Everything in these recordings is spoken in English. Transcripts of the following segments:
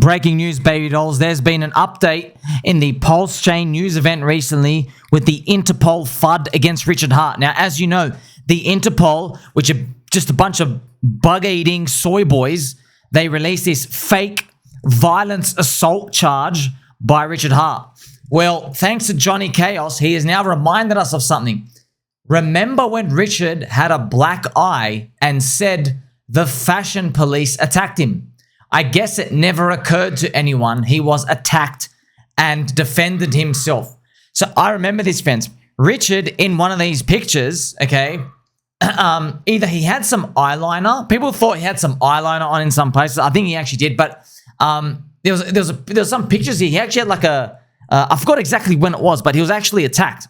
Breaking news, baby dolls. There's been an update in the PulseChain news event recently with the Interpol FUD against Richard Hart. Now, as you know, the Interpol, which are just a bunch of bug-eating soy boys, they released this fake violence assault charge by Richard Hart. Well, thanks to Johnny Chaos, he has now reminded us of something. Remember when Richard had a black eye and said the fashion police attacked him? I guess it never occurred to anyone he was attacked and defended himself. So I remember this, friends. Richard, in one of these pictures, okay, either he had some eyeliner. People thought he had some eyeliner on in some places. I think he actually did, but there was some pictures here. He actually had like a I forgot exactly when it was, but he was actually attacked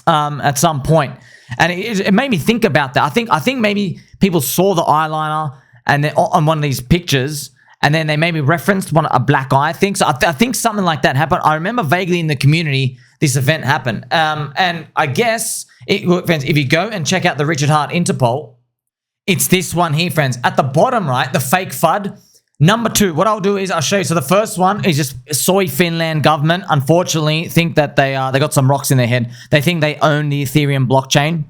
at some point, and it made me think about that. I think maybe people saw the eyeliner and then on one of these pictures, and then they maybe referenced a black eye thing. So I think something like that happened. I remember vaguely in the community this event happened, and I guess friends, if you go and check out the Richard Hart Interpol, it's this one here, friends. At the bottom right, the fake FUD. Number 2, what I'll do is I'll show you. So the first one is just soy Finland government, unfortunately, think that they got some rocks in their head. They think they own the Ethereum blockchain.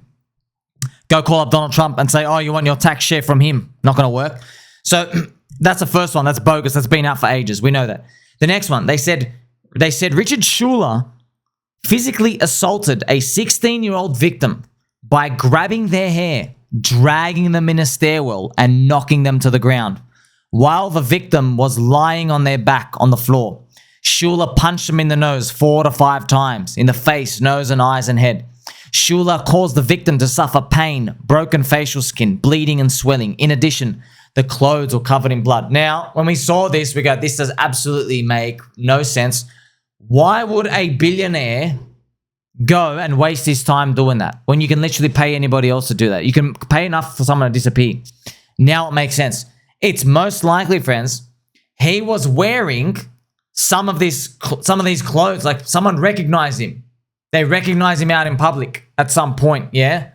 Go call up Donald Trump and say, oh, you want your tax share from him. Not going to work. So that's the first one. That's bogus. That's been out for ages. We know that. The next one, they said Richard Schuler physically assaulted a 16-year-old victim by grabbing their hair, dragging them in a stairwell, and knocking them to the ground. While the victim was lying on their back on the floor, Schuler punched him in the nose 4 to 5 times, in the face, nose and eyes and head. Schuler caused the victim to suffer pain, broken facial skin, bleeding and swelling. In addition, the clothes were covered in blood. Now, when we saw this, we go, this does absolutely make no sense. Why would a billionaire go and waste his time doing that when you can literally pay anybody else to do that? You can pay enough for someone to disappear. Now it makes sense. It's most likely, friends, he was wearing some of these clothes. Like someone recognized him. They recognize him out in public at some point, yeah?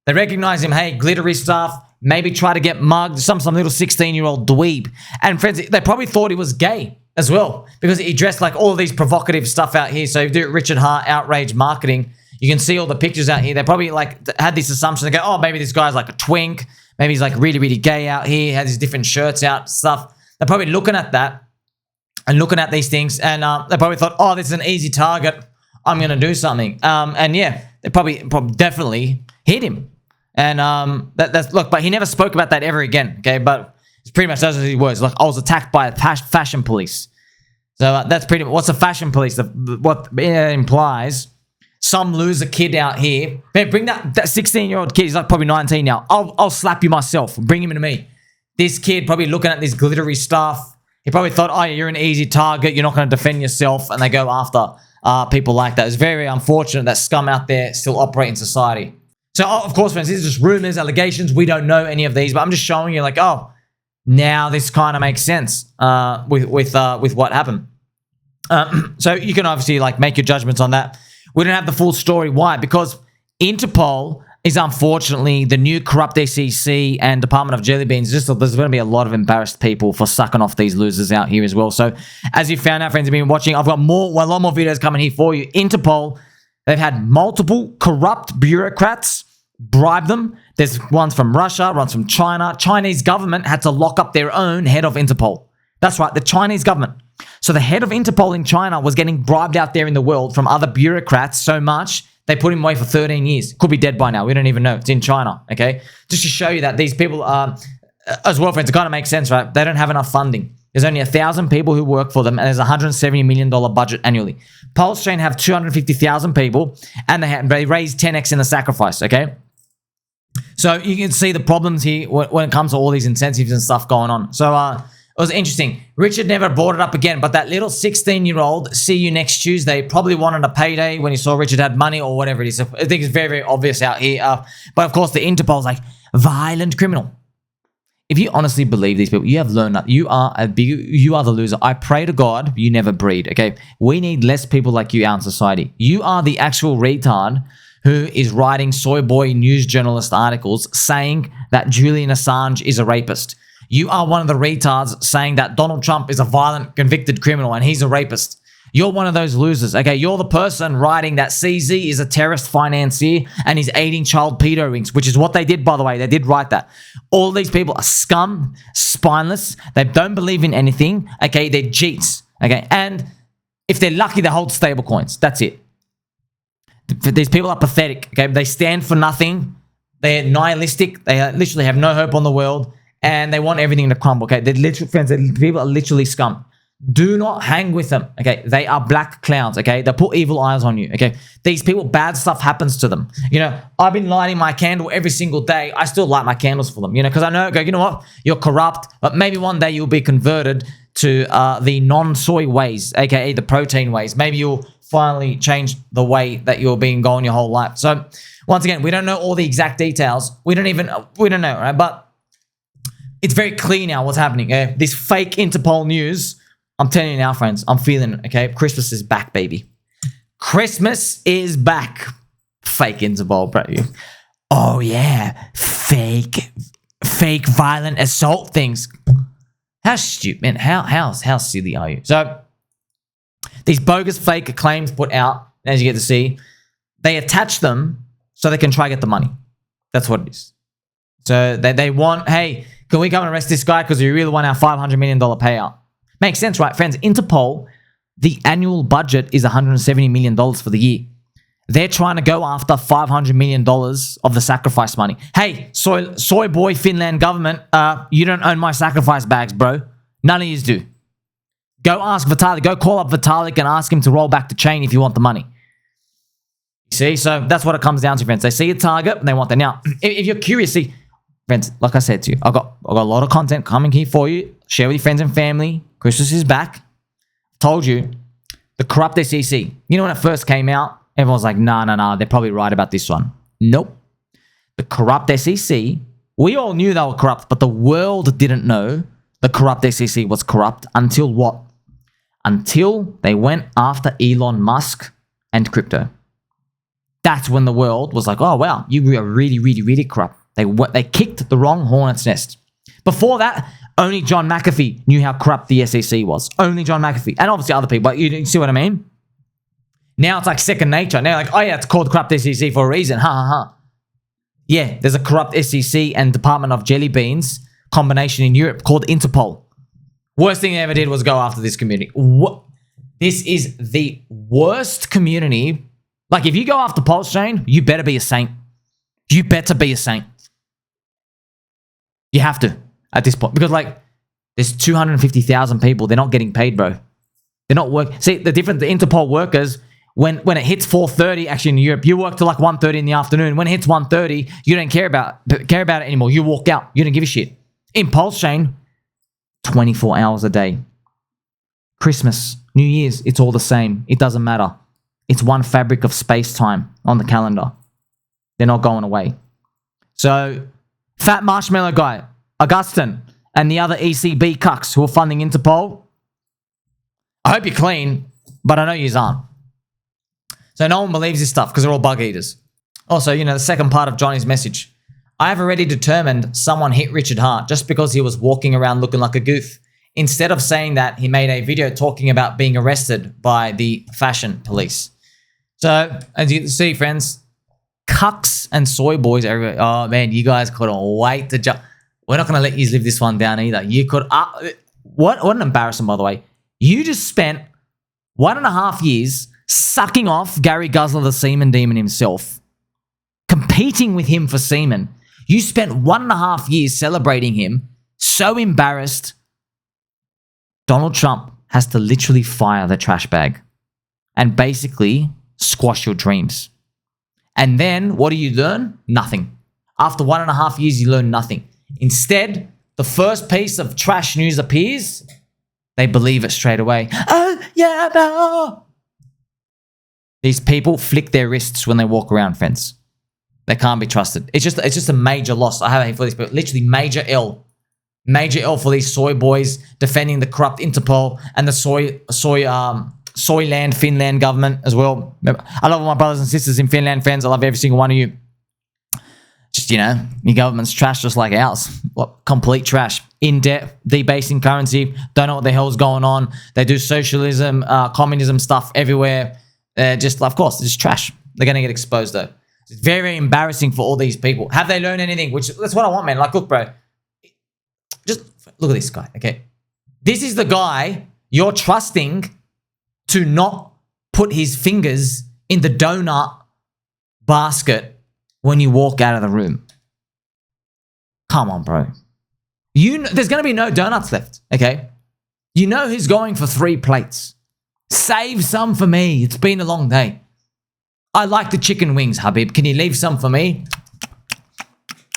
They recognize him, hey, glittery stuff, maybe try to get mugged, some little 16-year-old dweeb. And friends, they probably thought he was gay as well because he dressed like all of these provocative stuff out here. So if you do Richard Hart Outrage marketing, you can see all the pictures out here. They probably like had this assumption. They go, oh, maybe this guy's like a twink. Maybe he's like really, really gay out here, has his different shirts out, stuff. They're probably looking at that and looking at these things. And they probably thought, oh, this is an easy target. I'm going to do something. And yeah, they probably definitely hit him. And look, but he never spoke about that ever again. Okay. But it's pretty much those are his words. Like, I was attacked by a fashion police. So that's pretty much, what's a fashion police? What it implies, some loser kid out here. Man, bring that 16-year-old kid. He's like probably 19 now. I'll slap you myself. Bring him to me. This kid probably looking at this glittery stuff. He probably thought, oh, you're an easy target. You're not going to defend yourself. And they go after people like that. It's very unfortunate that scum out there still operate in society. So, of course, friends, these are just rumors, allegations. We don't know any of these. But I'm just showing you like, oh, now this kind of makes sense with what happened. So you can obviously like make your judgments on that. We don't have the full story. Why? Because Interpol is unfortunately the new corrupt SEC and Department of Jelly Beans. There's going to be a lot of embarrassed people for sucking off these losers out here as well. So as you found out, friends, have been watching, I've got a lot more videos coming here for you. Interpol, they've had multiple corrupt bureaucrats bribe them. There's ones from Russia, ones from China. Chinese government had to lock up their own head of Interpol. That's right, the Chinese government. So the head of Interpol in China was getting bribed out there in the world from other bureaucrats so much, they put him away for 13 years. Could be dead by now. We don't even know. It's in China, okay? Just to show you that these people are, as well, friends, it kind of makes sense, right? They don't have enough funding. There's only 1,000 people who work for them, and there's a $170 million budget annually. PulseChain have 250,000 people, and they raised 10x in the sacrifice, okay? So you can see the problems here when it comes to all these incentives and stuff going on. So it was interesting. Richard never brought it up again, but that little 16-year-old, see you next Tuesday, probably wanted a payday when he saw Richard had money or whatever it is. I think it's very, very obvious out here. But of course, the Interpol's like, violent criminal. If you honestly believe these people, you have learned that you are the loser. I pray to God you never breed, okay? We need less people like you out in society. You are the actual retard who is writing soy boy news journalist articles saying that Julian Assange is a rapist. You are one of the retards saying that Donald Trump is a violent, convicted criminal and he's a rapist. You're one of those losers, okay? You're the person writing that CZ is a terrorist financier and he's aiding child pedo rings, which is what they did, by the way. They did write that. All these people are scum, spineless. They don't believe in anything, okay? They're cheats, okay? And if they're lucky, they hold stable coins. That's it. These people are pathetic, okay? They stand for nothing. They're nihilistic. They literally have no hope on the world and they want everything to crumble, okay? They're literally, friends, people are literally scum. Do not hang with them, okay? They are black clowns, okay? They put evil eyes on you, okay? These people, bad stuff happens to them. You know, I've been lighting my candle every single day. I still light my candles for them, you know, because I know, you know what? You're corrupt, but maybe one day you'll be converted to the non-soy ways, aka the protein ways. Maybe you'll finally change the way that you're being going your whole life. So, once again, we don't know all the exact details. We don't know, right? But it's very clear now what's happening, okay? This fake Interpol news, I'm telling you now, friends, I'm feeling it, okay? Christmas is back, baby. Christmas is back. Fake Interpol, bro. Oh, yeah. Fake violent assault things. How stupid, man. How silly are you? So, these bogus fake claims put out, as you get to see, they attach them so they can try to get the money. That's what it is. So, they want, hey, can we come and arrest this guy because we really want our $500 million payout? Makes sense, right, friends? Interpol, the annual budget is $170 million for the year. They're trying to go after $500 million of the sacrifice money. Hey, soy boy Finland government, you don't own my sacrifice bags, bro. None of yous do. Go ask Vitalik. Go call up Vitalik and ask him to roll back the chain if you want the money. See? So that's what it comes down to, friends. They see a target and they want that. Now, if you're curious, see, friends, like I said to you, I've got a lot of content coming here for you. Share with your friends and family. Christmas is back. Told you. The corrupt SEC. You know when it first came out, everyone was like, nah, they're probably right about this one. Nope. The corrupt SEC, we all knew they were corrupt, but the world didn't know the corrupt SEC was corrupt until what? Until they went after Elon Musk and crypto. That's when the world was like, oh, wow, you are really, really, really corrupt. They kicked the wrong hornet's nest. Before that, only John McAfee knew how corrupt the SEC was. Only John McAfee. And obviously other people. But you see what I mean? Now it's like second nature. Now like, oh yeah, it's called corrupt SEC for a reason. Ha ha ha. Yeah, there's a corrupt SEC and Department of Jelly Beans combination in Europe called Interpol. Worst thing they ever did was go after this community. What? This is the worst community. Like if you go after PulseChain, you better be a saint. You better be a saint. You have to. At this point, because like there's 250,000 people, they're not getting paid, bro. They're not working. See, the Interpol workers, when it hits 4:30, actually in Europe, you work till like 1:30 in the afternoon. When it hits 1:30, you don't care about it anymore. You walk out. You don't give a shit. In PulseChain, 24 hours a day. Christmas, New Year's, it's all the same. It doesn't matter. It's one fabric of space-time on the calendar. They're not going away. So, Fat Marshmallow Guy, Augustin, and the other ECB cucks who are funding Interpol, I hope you're clean, but I know you aren't. So no one believes this stuff because they're all bug eaters. Also, you know, the second part of Johnny's message. I have already determined someone hit Richard Hart just because he was walking around looking like a goof. Instead of saying that, he made a video talking about being arrested by the fashion police. So, as you can see, friends, cucks and soy boys everywhere. Oh, man, you guys couldn't wait to jump. We're not going to let you live this one down either. You could... what an embarrassment, by the way. You just spent 1.5 years sucking off Gary Guzzler, the semen demon himself, competing with him for semen. You spent 1.5 years celebrating him. So embarrassed. Donald Trump has to literally fire the trash bag and basically squash your dreams. And then what do you learn? Nothing. After 1.5 years, you learn nothing. Instead, the first piece of trash news appears, they believe it straight away. Oh, yeah, no. These people flick their wrists when they walk around, friends. They can't be trusted. It's just a major loss. I have it for these people. Literally major L. Major L for these soy boys defending the corrupt Interpol and the Soyland, Finland government as well. I love all my brothers and sisters in Finland, friends. I love every single one of you. Just, you know, your government's trash just like ours. What? Complete trash. In debt, debasing currency, don't know what the hell's going on. They do socialism, communism stuff everywhere. Just, of course, it's just trash. They're going to get exposed though. It's very embarrassing for all these people. Have they learned anything? Which, that's what I want, man. Like, look, bro. Just look at this guy, okay? This is the guy you're trusting to not put his fingers in the donut basket when you walk out of the room. Come on, bro. There's going to be no donuts left, okay? You know who's going for 3 plates. Save some for me. It's been a long day. I like the chicken wings, Habib. Can you leave some for me?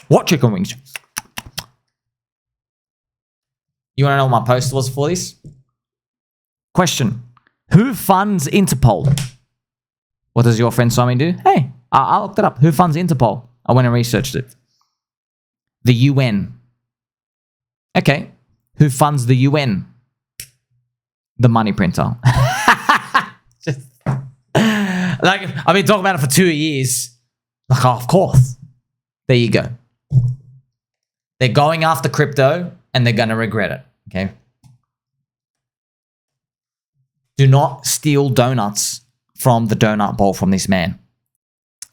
What chicken wings? You want to know what my post was for this? Question. Who funds Interpol? What does your friend Simon do? Hey, I looked it up. Who funds Interpol? I went and researched it. The UN. Okay. Who funds the UN? The money printer. Just, like, I've been talking about it for 2 years. Like, oh, of course. There you go. They're going after crypto and they're going to regret it. Okay. Do not steal donuts from the donut bowl from this man.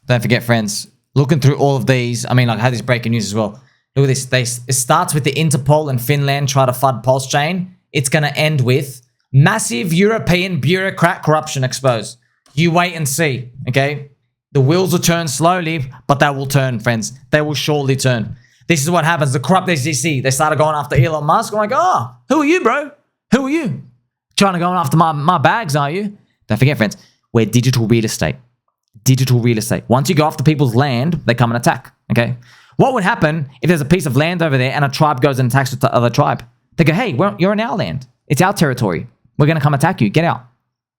Don't forget, friends, looking through all of these, I mean, like, I had this breaking news as well. Look at this. It starts with the Interpol and Finland try to FUD PulseChain. It's going to end with massive European bureaucrat corruption exposed. You wait and see, okay? The wheels will turn slowly, but they will turn, friends. They will surely turn. This is what happens. The corrupt SEC, they started going after Elon Musk. I'm like, oh, who are you, bro? Who are you? Trying to go after my bags, are you? Don't forget, friends, we're digital real estate. Digital real estate. Once you go after people's land, they come and attack, okay? What would happen if there's a piece of land over there and a tribe goes and attacks the other tribe? They go, hey, you're in our land. It's our territory. We're going to come attack you. Get out.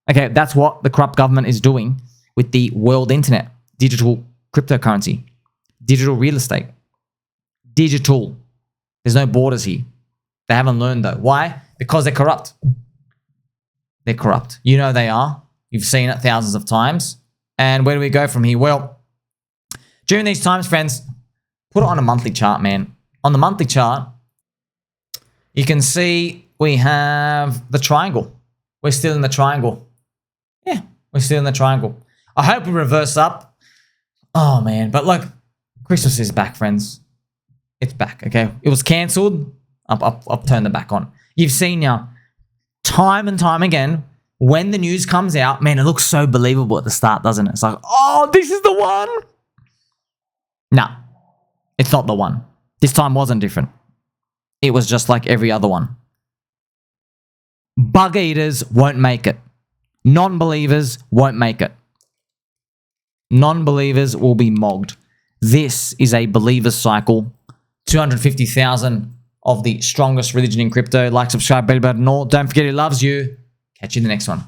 Okay, that's what the corrupt government is doing with the world internet. Digital cryptocurrency. Digital real estate. Digital. There's no borders here. They haven't learned though. Why? Because they're corrupt. They're corrupt. You know they are. You've seen it thousands of times. And where do we go from here? Well, during these times, friends, put it on a monthly chart, man. On the monthly chart, you can see we have the triangle. We're still in the triangle. Yeah, we're still in the triangle. I hope we reverse up. Oh, man. But look, Christmas is back, friends. It's back, okay? It was cancelled. I've turned it back on. You've seen now, time and time again, when the news comes out, man, it looks so believable at the start, doesn't it? It's like, oh, this is the one. Nah, it's not the one. This time wasn't different. It was just like every other one. Bug eaters won't make it. Non-believers won't make it. Non-believers will be mogged. This is a believer's cycle. 250,000 of the strongest religion in crypto. Like, subscribe, bell button, and all. Don't forget he loves you. Catch you in the next one.